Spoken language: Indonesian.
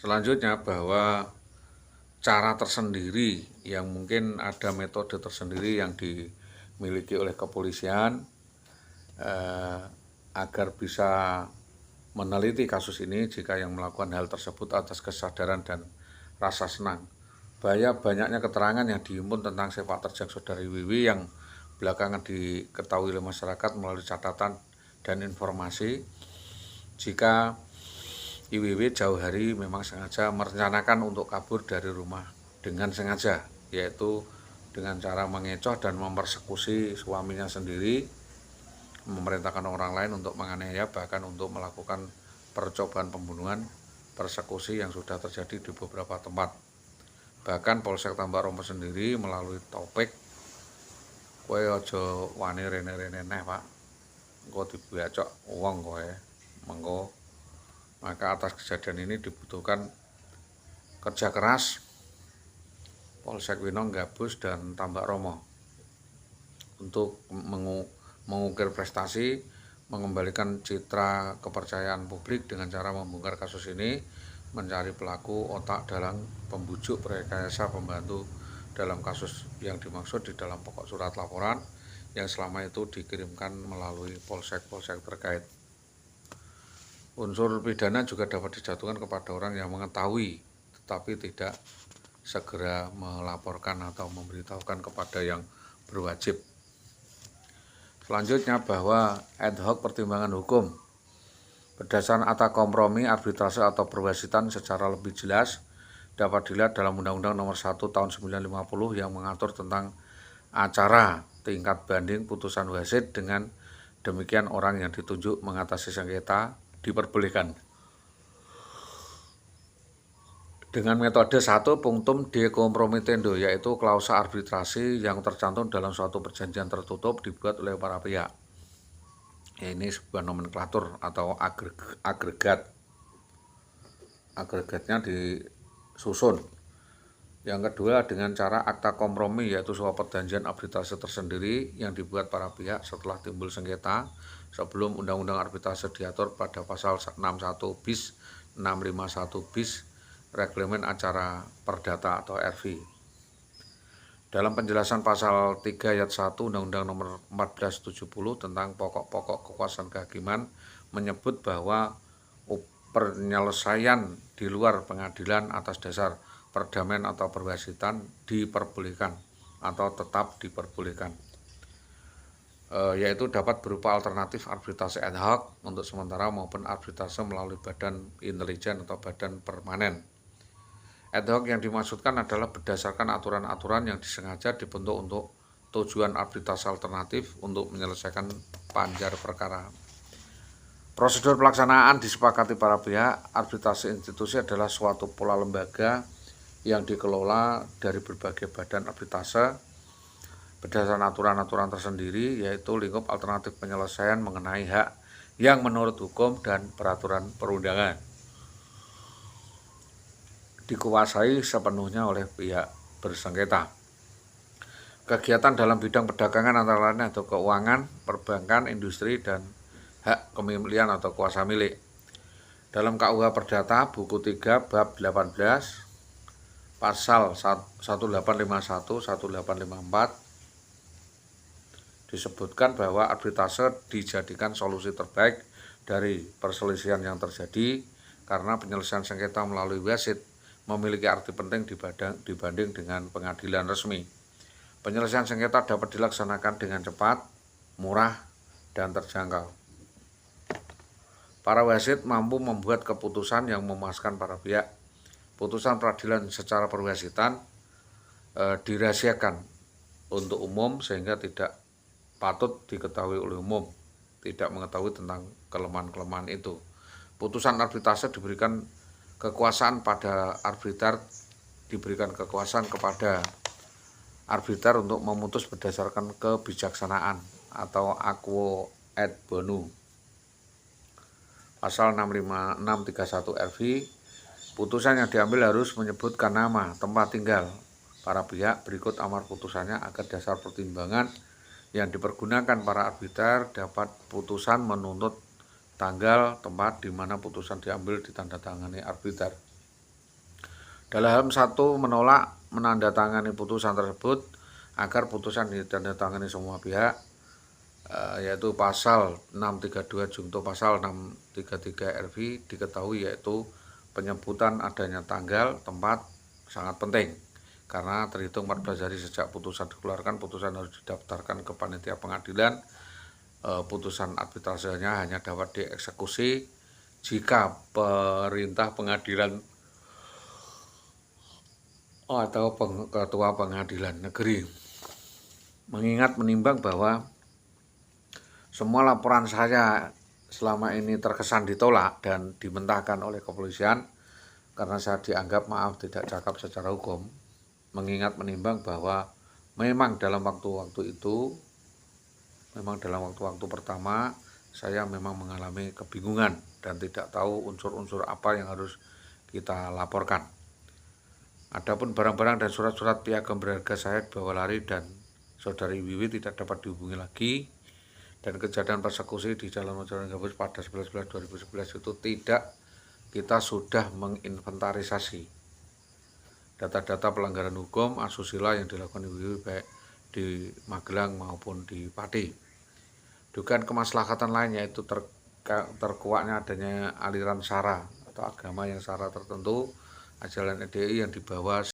Selanjutnya bahwa cara tersendiri yang mungkin ada metode tersendiri yang dimiliki oleh kepolisian agar bisa meneliti kasus ini jika yang melakukan hal tersebut atas kesadaran dan rasa senang. Banyaknya keterangan yang dihimpun tentang sepak terjang saudari Wiwi yang belakangan diketahui oleh masyarakat melalui catatan dan informasi jika IWW jauh hari memang sengaja merencanakan untuk kabur dari rumah dengan sengaja, yaitu dengan cara mengecoh dan mempersekusi suaminya sendiri, memerintahkan orang lain untuk menganiaya, bahkan untuk melakukan percobaan pembunuhan, persekusi yang sudah terjadi di beberapa tempat. Bahkan Polsek Tambak Roma sendiri melalui topik, kowe aja wani rene-rene neh Pak, engko dibacok wong kowe, mengko. Maka atas kejadian ini dibutuhkan kerja keras Polsek Winong, Gabus, dan Tambak Romo untuk mengukir prestasi, mengembalikan citra kepercayaan publik dengan cara membongkar kasus ini, mencari pelaku otak dalam pembujuk rekayasa pembantu dalam kasus yang dimaksud di dalam pokok surat laporan yang selama itu dikirimkan melalui polsek-polsek terkait. Unsur pidana juga dapat dijatuhkan kepada orang yang mengetahui tetapi tidak segera melaporkan atau memberitahukan kepada yang berwajib. Selanjutnya bahwa ad hoc pertimbangan hukum berdasarkan akta kompromi, arbitrase atau perwasitan secara lebih jelas dapat dilihat dalam Undang-Undang Nomor 1 Tahun 1950 yang mengatur tentang acara tingkat banding putusan wasit. Dengan demikian orang yang ditunjuk mengatasi sengketa diperbolehkan dengan metode 1 punctum de compromitendo, yaitu klausa arbitrasi yang tercantum dalam suatu perjanjian tertutup dibuat oleh para pihak. Ini sebuah nomenklatur atau agregatnya disusun. Yang kedua dengan cara akta kompromi, yaitu sebuah perjanjian arbitrase tersendiri yang dibuat para pihak setelah timbul sengketa sebelum undang-undang arbitrase diatur pada pasal 61 bis, 651 bis Reglamen Acara Perdata atau RV. Dalam penjelasan pasal 3 ayat 1 Undang-Undang Nomor 1470 tentang pokok-pokok kekuasaan kehakiman menyebut bahwa penyelesaian di luar pengadilan atas dasar perdamaian atau perwasitan diperbolehkan atau tetap diperbolehkan, yaitu dapat berupa alternatif arbitrase ad hoc untuk sementara maupun arbitrase melalui badan intelijen atau badan permanen. Ad hoc yang dimaksudkan adalah berdasarkan aturan-aturan yang disengaja dibentuk untuk tujuan arbitrase alternatif untuk menyelesaikan panjar perkara. Prosedur pelaksanaan disepakati para pihak. Arbitrase institusi adalah suatu pola lembaga yang dikelola dari berbagai badan arbitrase berdasarkan aturan-aturan tersendiri, yaitu lingkup alternatif penyelesaian mengenai hak yang menurut hukum dan peraturan perundangan dikuasai sepenuhnya oleh pihak bersengketa. Kegiatan dalam bidang perdagangan antara lain atau keuangan, perbankan, industri, dan hak kepemilikan atau kuasa milik. Dalam KUH Perdata buku 3 bab 18 pasal 1851 1854 disebutkan bahwa arbitrase dijadikan solusi terbaik dari perselisihan yang terjadi karena penyelesaian sengketa melalui wasit memiliki arti penting dibanding dengan pengadilan resmi. Penyelesaian sengketa dapat dilaksanakan dengan cepat, murah, dan terjangkau. Para wasit mampu membuat keputusan yang memuaskan para pihak. Putusan peradilan secara perwasitan dirahasiakan untuk umum sehingga tidak patut diketahui oleh umum, tidak mengetahui tentang kelemahan-kelemahan itu. Putusan arbitrase diberikan kekuasaan kepada arbiter untuk memutus berdasarkan kebijaksanaan atau quo ad bono. Pasal 631 RV, putusan yang diambil harus menyebutkan nama, tempat tinggal para pihak berikut amar putusannya agar dasar pertimbangan yang dipergunakan para arbiter dapat putusan menuntut tanggal, tempat di mana putusan diambil ditandatangani arbiter. Dalam satu menolak menandatangani putusan tersebut agar putusan ditandatangani semua pihak, yaitu pasal 632 junto pasal 633 RV diketahui, yaitu penyebutan adanya tanggal tempat sangat penting karena terhitung 14 hari sejak putusan dikeluarkan. Putusan harus didaftarkan ke panitia pengadilan. Putusan arbitrasenya hanya dapat dieksekusi jika perintah pengadilan atau ketua pengadilan negeri mengingat menimbang bahwa semua laporan saya selama ini terkesan ditolak dan dimentahkan oleh kepolisian karena saya dianggap tidak cakap secara hukum. Mengingat menimbang bahwa memang dalam waktu-waktu pertama saya memang mengalami kebingungan dan tidak tahu unsur-unsur apa yang harus kita laporkan. Adapun barang-barang dan surat-surat piagam berharga saya dibawa lari dan saudari Wiwi tidak dapat dihubungi lagi. Dan kejadian persekusi di Jalan Jalan Gabus pada 11/11/2011 itu kita sudah menginventarisasi data-data pelanggaran hukum asusila yang dilakukan Wiwi baik di Magelang maupun di Pati. Dugaan kemaslahatan lain yaitu terkuaknya adanya aliran SARA atau agama yang SARA tertentu, ajaran EDI yang dibawa